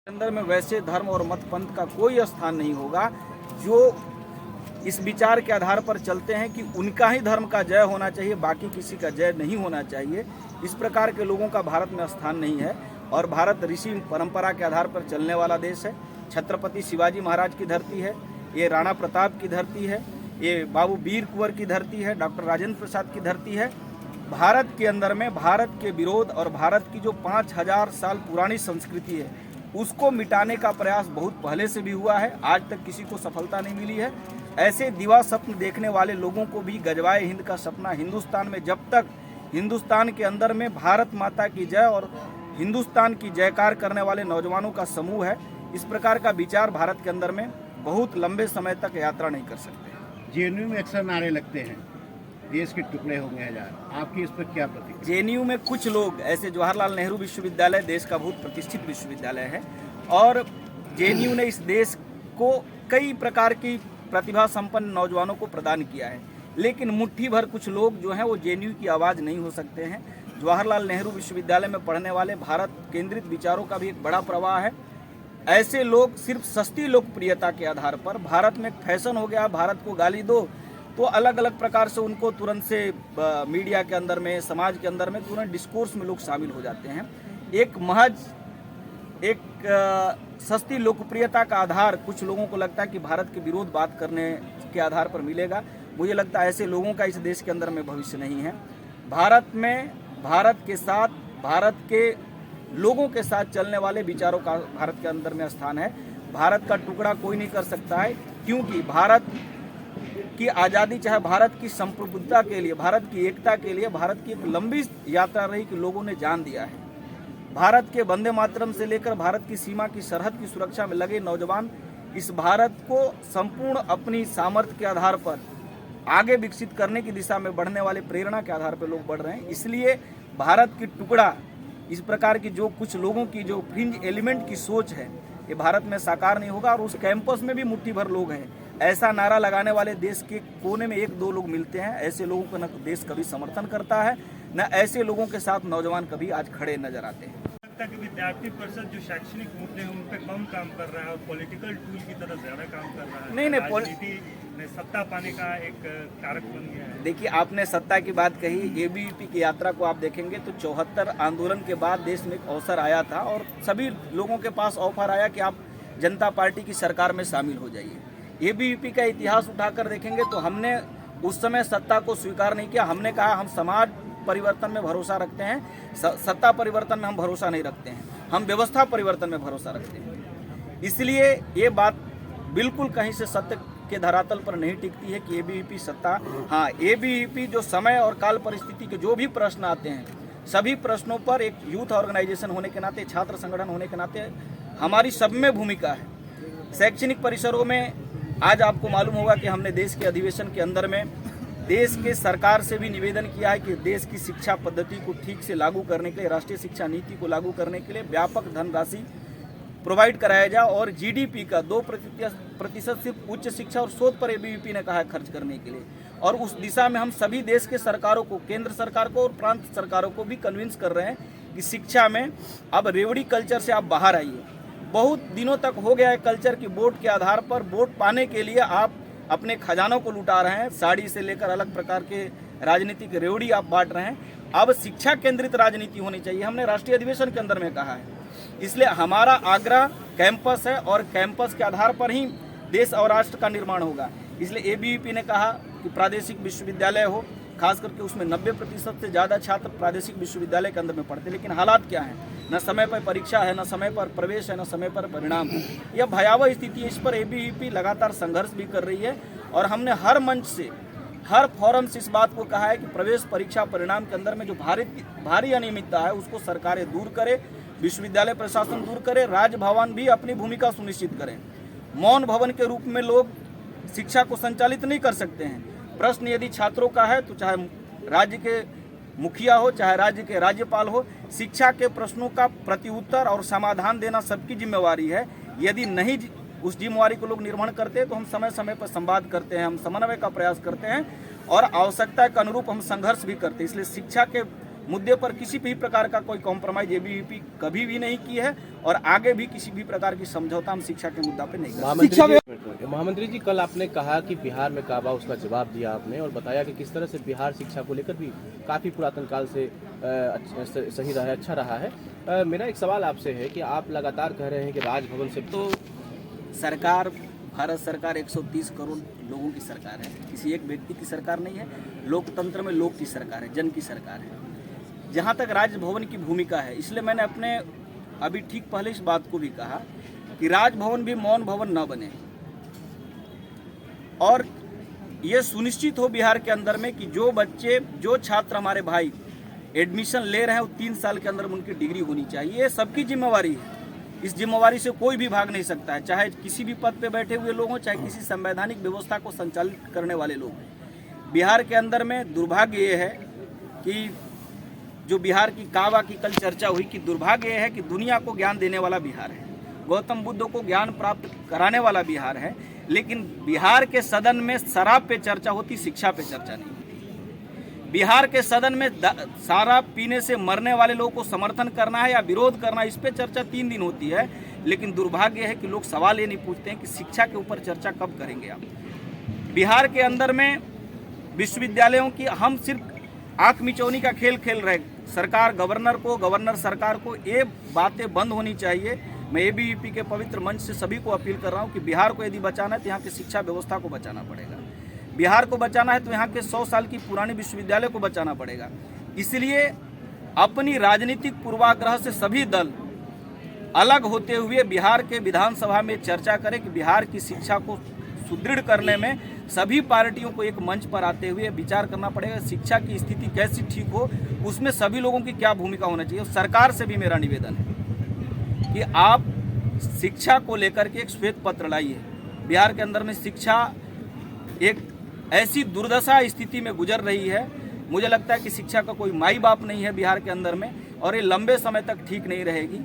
अंदर में वैसे धर्म और मत पंथ का कोई स्थान नहीं होगा जो इस विचार के आधार पर चलते हैं कि उनका ही धर्म का जय होना चाहिए, बाकी किसी का जय नहीं होना चाहिए। इस प्रकार के लोगों का भारत में स्थान नहीं है और भारत ऋषि परंपरा के आधार पर चलने वाला देश है। छत्रपति शिवाजी महाराज की धरती है, ये राणा प्रताप की धरती है, ये बाबू वीर कुंवर की धरती है, डॉक्टर राजेंद्र प्रसाद की धरती है। भारत के अंदर में भारत के विरोध और भारत की जो 5000 साल पुरानी संस्कृति है उसको मिटाने का प्रयास बहुत पहले से भी हुआ है, आज तक किसी को सफलता नहीं मिली है। ऐसे दिवा स्वप्न देखने वाले लोगों को भी गजवाए हिंद का सपना हिंदुस्तान में, जब तक हिंदुस्तान के अंदर में भारत माता की जय और हिंदुस्तान की जयकार करने वाले नौजवानों का समूह है, इस प्रकार का विचार भारत के अंदर में बहुत लंबे समय तक यात्रा नहीं कर सकते। जेएनयू में अक्सर नारे लगते हैं, देश के टुकड़े होंगे हजार, आपकी इस पर क्या प्रतिक्रिया? जेएनयू में कुछ लोग ऐसे, जवाहरलाल नेहरू विश्वविद्यालय देश का बहुत प्रतिष्ठित विश्वविद्यालय है और जेएनयू ने इस देश को कई प्रकार की प्रतिभा संपन्न नौजवानों को प्रदान किया है, लेकिन मुट्ठी भर कुछ लोग जो हैं वो जेएनयू की आवाज़ नहीं हो सकते हैं। जवाहरलाल नेहरू विश्वविद्यालय में पढ़ने वाले भारत केंद्रित विचारों का भी एक बड़ा प्रवाह है। ऐसे लोग सिर्फ सस्ती लोकप्रियता के आधार पर, भारत में एक फैशन हो गया, भारत को गाली दो तो अलग अलग प्रकार से उनको तुरंत से मीडिया के अंदर में, समाज के अंदर में तुरंत डिस्कोर्स में लोग शामिल हो जाते हैं। एक महज एक सस्ती लोकप्रियता का आधार कुछ लोगों को लगता है कि भारत के विरोध बात करने के आधार पर मिलेगा। मुझे लगता है ऐसे लोगों का इस देश के अंदर में भविष्य नहीं है। भारत में भारत के साथ, भारत के लोगों के साथ चलने वाले विचारों का भारत के अंदर में स्थान है। भारत का टुकड़ा कोई नहीं कर सकता है, क्योंकि भारत की आज़ादी, चाहे भारत की संप्रभुता के लिए, भारत की एकता के लिए भारत की एक लंबी यात्रा रही कि लोगों ने जान दिया है। भारत के वंदे मातरम से लेकर भारत की सीमा की सरहद की सुरक्षा में लगे नौजवान इस भारत को संपूर्ण अपनी सामर्थ्य के आधार पर आगे विकसित करने की दिशा में बढ़ने वाले प्रेरणा के आधार पर लोग बढ़ रहे हैं। इसलिए भारत की टुकड़ा, इस प्रकार की जो कुछ लोगों की जो फ्रिंज एलिमेंट की सोच है, ये भारत में साकार नहीं होगा। और उस कैंपस में भी मुट्ठी भर लोग हैं, ऐसा नारा लगाने वाले देश के कोने में 1-2 लोग मिलते हैं। ऐसे लोगों को न देश कभी समर्थन करता है, न ऐसे लोगों के साथ नौजवान कभी आज खड़े नजर आते हैं। लगता है कि विद्यार्थी परिषद जो शैक्षणिक मुद्दे हैं उन पर कम काम कर रहा है और पॉलिटिकल टूल की तरह ज्यादा काम कर रहा है। नहीं, राजनीति में सत्ता पाने का एक कारक बन गया है। देखिए, आपने सत्ता की बात कही, एबीवीपी की यात्रा को आप देखेंगे तो 74 आंदोलन के बाद देश में एक अवसर आया था और सभी लोगों के पास ऑफर आया कि आप जनता पार्टी की सरकार में शामिल हो जाइए। एबीवीपी का इतिहास उठाकर देखेंगे तो हमने उस समय सत्ता को स्वीकार नहीं किया। हमने कहा हम समाज परिवर्तन में भरोसा रखते हैं, सत्ता परिवर्तन में हम भरोसा नहीं रखते हैं, हम व्यवस्था परिवर्तन में भरोसा रखते हैं। इसलिए ये बात बिल्कुल कहीं से सत्य के धरातल पर नहीं टिकती है कि एबीवीपी सत्ता, हाँ, एबीवीपी जो समय और काल परिस्थिति के जो भी प्रश्न आते हैं, सभी प्रश्नों पर एक यूथ ऑर्गेनाइजेशन होने के नाते, छात्र संगठन होने के नाते हमारी सब में भूमिका है। शैक्षणिक परिसरों में आज आपको मालूम होगा कि हमने देश के अधिवेशन के अंदर में देश के सरकार से भी निवेदन किया है कि देश की शिक्षा पद्धति को ठीक से लागू करने के लिए, राष्ट्रीय शिक्षा नीति को लागू करने के लिए व्यापक धनराशि प्रोवाइड कराया जाए और जीडीपी का 2% सिर्फ उच्च शिक्षा और शोध पर एबीवीपी ने कहा है खर्च करने के लिए। और उस दिशा में हम सभी देश के सरकारों को, केंद्र सरकार को और प्रांत सरकारों को भी कन्विंस कर रहे हैं कि शिक्षा में अब रेवड़ी कल्चर से आप बाहर आइए। बहुत दिनों तक हो गया है कल्चर की वोट के आधार पर, वोट पाने के लिए आप अपने खजानों को लुटा रहे हैं, साड़ी से लेकर अलग प्रकार के राजनीतिक रेवड़ी आप बांट रहे हैं। अब शिक्षा केंद्रित राजनीति होनी चाहिए, हमने राष्ट्रीय अधिवेशन के अंदर में कहा है। इसलिए हमारा आग्रह कैंपस है और कैंपस के आधार पर ही देश और राष्ट्र का निर्माण होगा। इसलिए एबीवीपी ने कहा कि प्रादेशिक विश्वविद्यालय हो, खास करके उसमें 90% से ज़्यादा छात्र प्रादेशिक विश्वविद्यालय के अंदर में पढ़ते, लेकिन हालात क्या है, न समय पर परीक्षा है, न समय पर प्रवेश है, न समय पर परिणाम है। यह भयावह स्थिति है। इस पर एबीवीपी लगातार संघर्ष भी कर रही है और हमने हर मंच से, हर फोरम से इस बात को कहा है कि प्रवेश परीक्षा परिणाम के अंदर में जो भारी अनियमितता है उसको सरकारें दूर करें, विश्वविद्यालय प्रशासन दूर करे, राजभवन भी अपनी भूमिका सुनिश्चित करें। मौन भवन के रूप में लोग शिक्षा को संचालित नहीं कर सकते हैं। प्रश्न यदि छात्रों का है तो चाहे राज्य के मुखिया हो, चाहे राज्य के राज्यपाल हो, शिक्षा के प्रश्नों का प्रत्युत्तर और समाधान देना सबकी जिम्मेवारी है। यदि नहीं उस जिम्मेवारी को लोग निर्वहन करते हैं तो हम समय समय पर संवाद करते हैं, हम समन्वय का प्रयास करते हैं और आवश्यकता के अनुरूप हम संघर्ष भी करते हैं। इसलिए शिक्षा के मुद्दे पर किसी भी प्रकार का कोई कॉम्प्रोमाइज एबीवीपी कभी भी नहीं की है और आगे भी किसी भी प्रकार की समझौता हम शिक्षा के मुद्दा पे नहीं करेंगे। महामंत्री जी, कल आपने कहा कि बिहार में काबा, उसका जवाब दिया आपने और बताया कि किस तरह से बिहार शिक्षा को लेकर भी काफ़ी पुरातन काल से सही रहा है, अच्छा रहा है। मेरा एक सवाल आपसे है कि आप लगातार कह रहे हैं कि राजभवन से तो सरकार, भारत सरकार 130 करोड़ लोगों की सरकार है, किसी एक व्यक्ति की सरकार नहीं है। लोकतंत्र में लोक की सरकार है, जन की सरकार है। जहाँ तक राजभवन की भूमिका है, इसलिए मैंने अपने अभी ठीक पहले इस बात को भी कहा कि राजभवन भी मौन भवन न बने और ये सुनिश्चित हो बिहार के अंदर में कि जो बच्चे, जो छात्र हमारे भाई एडमिशन ले रहे हैं वो 3 साल के अंदर में उनकी डिग्री होनी चाहिए। ये सबकी जिम्मेवारी है, इस जिम्मेवारी से कोई भी भाग नहीं सकता है, चाहे किसी भी पद पे बैठे हुए लोग हों, चाहे किसी संवैधानिक व्यवस्था को संचालित करने वाले लोग हों। बिहार के अंदर में दुर्भाग्य ये है कि जो बिहार की काबा की कल चर्चा हुई कि दुर्भाग्य ये है कि दुनिया को ज्ञान देने वाला बिहार है, गौतम बुद्ध को ज्ञान प्राप्त कराने वाला बिहार है, लेकिन बिहार के सदन में शराब पे चर्चा होती, शिक्षा पे चर्चा नहीं होती। बिहार के सदन में शराब पीने से मरने वाले लोगों को समर्थन करना है या विरोध करना, इस पे चर्चा 3 दिन होती है, लेकिन दुर्भाग्य है कि लोग सवाल ये नहीं पूछते हैं कि शिक्षा के ऊपर चर्चा कब करेंगे आप। बिहार के अंदर में विश्वविद्यालयों की हम सिर्फ आंख मिचौनी का खेल खेल रहे। सरकार, गवर्नर सरकार को ये बातें बंद होनी चाहिए। मैं एबीवीपी के पवित्र मंच से सभी को अपील कर रहा हूँ कि बिहार को यदि बचाना है तो यहाँ की शिक्षा व्यवस्था को बचाना पड़ेगा। बिहार को बचाना है तो यहाँ के 100 साल की पुरानी विश्वविद्यालय को बचाना पड़ेगा। इसलिए अपनी राजनीतिक पूर्वाग्रह से सभी दल अलग होते हुए बिहार के विधानसभा में चर्चा करें कि बिहार की शिक्षा को सुदृढ़ करने में सभी पार्टियों को एक मंच पर आते हुए विचार करना पड़ेगा। शिक्षा की स्थिति कैसे ठीक हो, उसमें सभी लोगों की क्या भूमिका होना चाहिए। सरकार से भी मेरा निवेदन है कि आप शिक्षा को लेकर के एक श्वेत पत्र लाइए। बिहार के अंदर में शिक्षा एक ऐसी दुर्दशा स्थिति में गुजर रही है, मुझे लगता है कि शिक्षा का कोई माई बाप नहीं है बिहार के अंदर में, और ये लंबे समय तक ठीक नहीं रहेगी।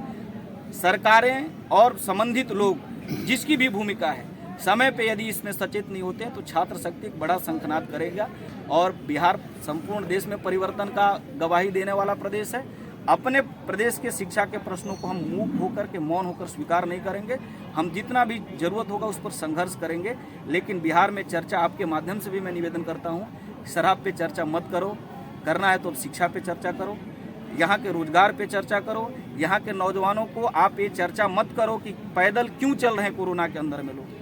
सरकारें और संबंधित लोग जिसकी भी भूमिका है, समय पे यदि इसमें सचेत नहीं होते हैं तो छात्र शक्ति एक बड़ा शंखनाद करेगा और बिहार संपूर्ण देश में परिवर्तन का गवाही देने वाला प्रदेश है। अपने प्रदेश के शिक्षा के प्रश्नों को हम मूक होकर के, मौन होकर स्वीकार नहीं करेंगे। हम जितना भी जरूरत होगा उस पर संघर्ष करेंगे, लेकिन बिहार में चर्चा आपके माध्यम से भी मैं निवेदन करता हूँ, शराब पे चर्चा मत करो, करना है तो अब शिक्षा पे चर्चा करो, यहाँ के रोजगार पे चर्चा करो। यहाँ के नौजवानों को आप ये चर्चा मत करो कि पैदल क्यों चल रहे हैं कोरोना के अंदर में लोग।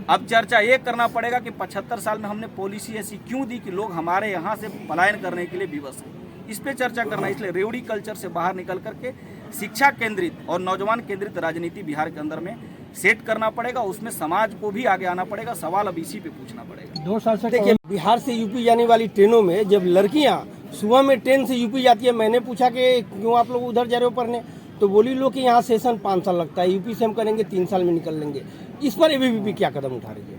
अब चर्चा ये करना पड़ेगा कि 75 साल में हमने पॉलिसी ऐसी क्यों दी कि लोग हमारे यहाँ से पलायन करने के लिए विवश हैं। इस पे चर्चा करना, इसलिए रेवड़ी कल्चर से बाहर निकल करके शिक्षा केंद्रित और नौजवान केंद्रित राजनीति बिहार के अंदर में सेट करना पड़ेगा। उसमें समाज को भी आगे आना पड़ेगा। सवाल अब इसी पे पूछना पड़ेगा। 2 साल से देखिए, बिहार से यूपी जाने वाली ट्रेनों में जब लड़कियां सुबह में ट्रेन से यूपी जाती है, मैंने पूछा कि क्यों आप लोग उधर जा रहे हो पढ़ने, तो बोली लोग कि यहाँ सेशन 5 साल लगता है, यूपी से हम करेंगे 3 साल में निकल लेंगे। इस पर एबीवीपी क्या कदम उठा रही है?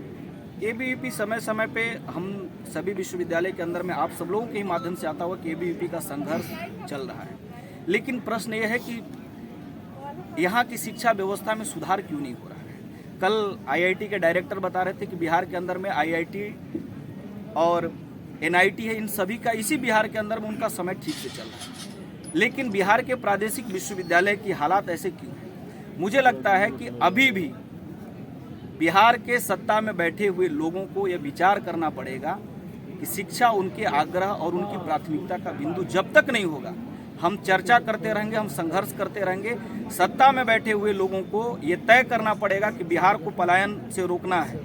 एबीवीपी समय समय पे हम सभी विश्वविद्यालय के अंदर में आप सब लोगों के ही माध्यम से आता हुआ कि एबीवीपी का संघर्ष चल रहा है, लेकिन प्रश्न ये है कि यहाँ की शिक्षा व्यवस्था में सुधार क्यों नहीं हो रहा है। कल आईआईटी के डायरेक्टर बता रहे थे कि बिहार के अंदर में आईआईटी और एनआईटी है, इन सभी का इसी बिहार के अंदर में उनका समय ठीक से चल रहा है, लेकिन बिहार के प्रादेशिक विश्वविद्यालय की हालात ऐसे क्यों है। मुझे लगता है कि अभी भी बिहार के सत्ता में बैठे हुए लोगों को यह विचार करना पड़ेगा कि शिक्षा उनके आग्रह और उनकी प्राथमिकता का बिंदु जब तक नहीं होगा, हम चर्चा करते रहेंगे, हम संघर्ष करते रहेंगे। सत्ता में बैठे हुए लोगों को ये तय करना पड़ेगा कि बिहार को पलायन से रोकना है।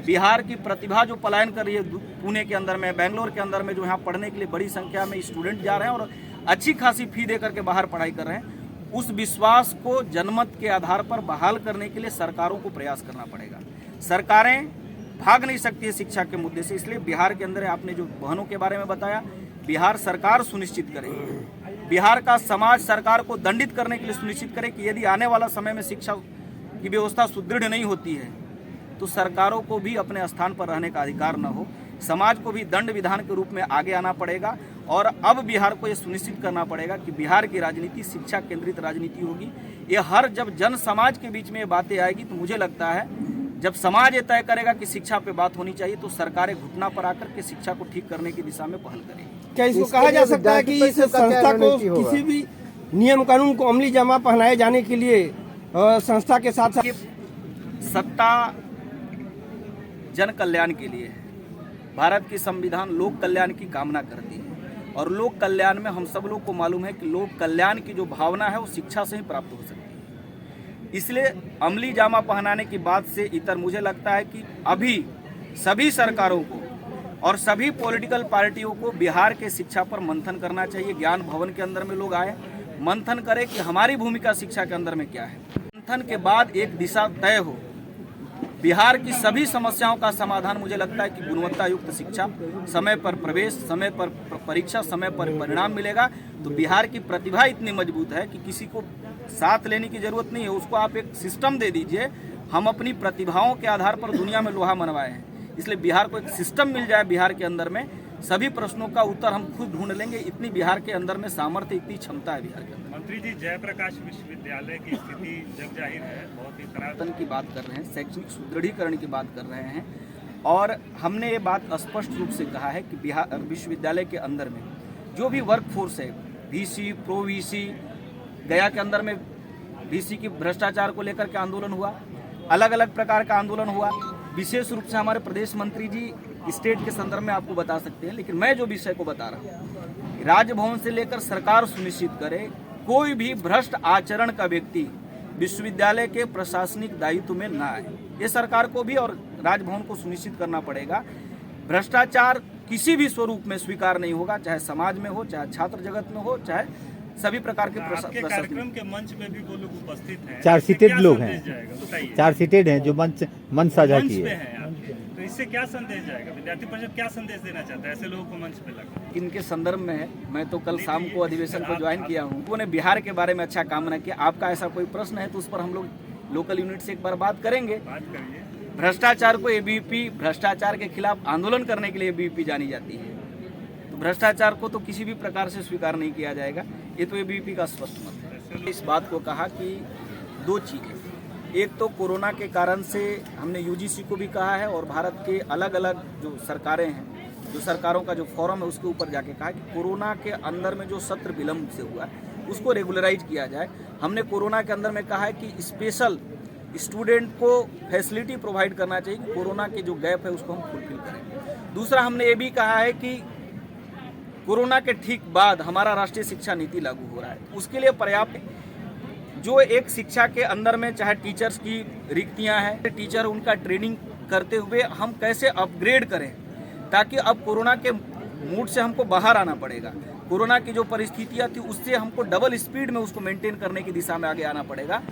बिहार की प्रतिभा जो पलायन कर रही है, पुणे के अंदर में, बेंगलोर के अंदर में, जो यहाँ पढ़ने के लिए बड़ी संख्या में स्टूडेंट जा रहे हैं और अच्छी खासी फी दे करके बाहर पढ़ाई कर रहे हैं, उस विश्वास को जनमत के आधार पर बहाल करने के लिए सरकारों को प्रयास करना पड़ेगा। सरकारें भाग नहीं सकती है शिक्षा के मुद्दे से, इसलिए बिहार के अंदर आपने जो बहनों के बारे में बताया, बिहार सरकार सुनिश्चित करे, बिहार का समाज सरकार को दंडित करने के लिए सुनिश्चित करे कि यदि आने वाला समय में शिक्षा की व्यवस्था सुदृढ़ नहीं होती है तो सरकारों को भी अपने स्थान पर रहने का अधिकार न हो। समाज को भी दंड विधान के रूप में आगे आना पड़ेगा और अब बिहार को यह सुनिश्चित करना पड़ेगा कि बिहार की राजनीति शिक्षा केंद्रित राजनीति होगी। ये हर जब जन समाज के बीच में ये बातें आएगी तो मुझे लगता है जब समाज ये तय करेगा कि शिक्षा पे बात होनी चाहिए तो सरकारें घुटना पर आकर के शिक्षा को ठीक करने की दिशा में पहल करेंगी। क्या इसको इसके कहा जा लिए सकता है कि विद्यार्थी इस परिषद का क्या संस्था को रणनीति होगा? किसी भी नियम कानून को अमली जामा पहनाए जाने के लिए संस्था के साथ कि सत्ता जन कल्याण के लिए है। भारत की संविधान लोक कल्याण की कामना करती है और लोक कल्याण में हम सब लोग को मालूम है कि लोक कल्याण की जो भावना है वो शिक्षा से ही प्राप्त हो सकती है। इसलिए अमली जामा पहनाने की बात से इतर मुझे लगता है कि अभी सभी सरकारों को और सभी पॉलिटिकल पार्टियों को बिहार के शिक्षा पर मंथन करना चाहिए। ज्ञान भवन के अंदर में लोग आए, मंथन करें कि हमारी भूमिका शिक्षा के अंदर में क्या है। मंथन के बाद एक दिशा तय हो। बिहार की सभी समस्याओं का समाधान मुझे लगता है कि गुणवत्ता युक्त शिक्षा, समय पर प्रवेश, समय पर परीक्षा, समय पर परिणाम मिलेगा तो बिहार की प्रतिभा इतनी मजबूत है कि किसी को साथ लेने की जरूरत नहीं है। उसको आप एक सिस्टम दे दीजिए। हम अपनी प्रतिभाओं के आधार पर दुनिया में लोहा मनवाए हैं, इसलिए बिहार को एक सिस्टम मिल जाए। बिहार के अंदर में सभी प्रश्नों का उत्तर हम खुद ढूंढ लेंगे। इतनी बिहार के अंदर में सामर्थ्य, इतनी क्षमता है बिहार के अंदर। मंत्री जी, जयप्रकाश विश्वविद्यालय की स्थिति जग जाहिर है, बहुत ही खराब की बात कर रहे हैं, शैक्षणिक सुदृढ़ीकरण की बात कर रहे हैं और हमने ये बात स्पष्ट रूप से कहा है कि बिहार विश्वविद्यालय के अंदर में जो भी वर्क फोर्स है, वीसी, प्रो वीसी, गया के अंदर में वीसी की भ्रष्टाचार को लेकर के आंदोलन हुआ, अलग अलग प्रकार का आंदोलन हुआ। विशेष रूप से हमारे प्रदेश मंत्री जी स्टेट के संदर्भ में आपको बता सकते हैं, लेकिन मैं जो विषय को बता रहा हूँ, राजभवन से लेकर सरकार सुनिश्चित करे कोई भी भ्रष्ट आचरण का व्यक्ति विश्वविद्यालय के प्रशासनिक दायित्व में न आए। ये सरकार को भी और राजभवन को सुनिश्चित करना पड़ेगा। भ्रष्टाचार किसी भी स्वरूप में स्वीकार नहीं होगा, चाहे समाज में हो, चाहे छात्र जगत में हो, चाहे सभी प्रकार के आपके कार्यक्रम के मंच में भी वो लोग उपस्थित हैं। 4 इससे सीटेड क्या लोग संदेश हैं। जाएगा? बताइए। 4 सीटेड हैं जो मंच साझा मंच किए। पे हैं आप, तो इससे क्या संदेश जाएगा? विद्यार्थी परिषद क्या संदेश देना चाहता है ऐसे लोगों को मंच पे लगा? इनके संदर्भ में है। मैं तो कल शाम को अधिवेशन को ज्वाइन किया हूँ। उन्होंने बिहार के बारे में अच्छा कामना किया। आपका ऐसा कोई प्रश्न है तो उस पर हम लोग लोकल यूनिट से एक बार बात करेंगे। बात करिए। भ्रष्टाचार को एबीवीपी, भ्रष्टाचार के खिलाफ आंदोलन करने के लिए एबीवीपी जानी जाती है, तो भ्रष्टाचार को तो किसी भी प्रकार से स्वीकार नहीं किया जाएगा। ये तो एबीवीपी का स्पष्ट मत है। इस बात को कहा कि 2 चीज़ें, एक तो कोरोना के कारण से हमने यूजीसी को भी कहा है और भारत के अलग अलग जो सरकारें हैं, जो सरकारों का जो फोरम है उसके ऊपर जाके कहा कि कोरोना के अंदर में जो सत्र विलम्ब से हुआ है उसको रेगुलराइज किया जाए। हमने कोरोना के अंदर में कहा है कि स्पेशल स्टूडेंट को फैसिलिटी प्रोवाइड करना चाहिए कि कोरोना के जो गैप है उसको हम फुलफिल करें। दूसरा हमने ये भी कहा है कि कोरोना के ठीक बाद हमारा राष्ट्रीय शिक्षा नीति लागू हो रहा है, उसके लिए पर्याप्त जो एक शिक्षा के अंदर में चाहे टीचर्स की रिक्तियां हैं, टीचर उनका ट्रेनिंग करते हुए हम कैसे अपग्रेड करें ताकि अब कोरोना के मूड से हमको बाहर आना पड़ेगा। कोरोना की जो परिस्थितियां थी उससे हमको डबल स्पीड में उसको मेंटेन करने की दिशा में आगे आना पड़ेगा।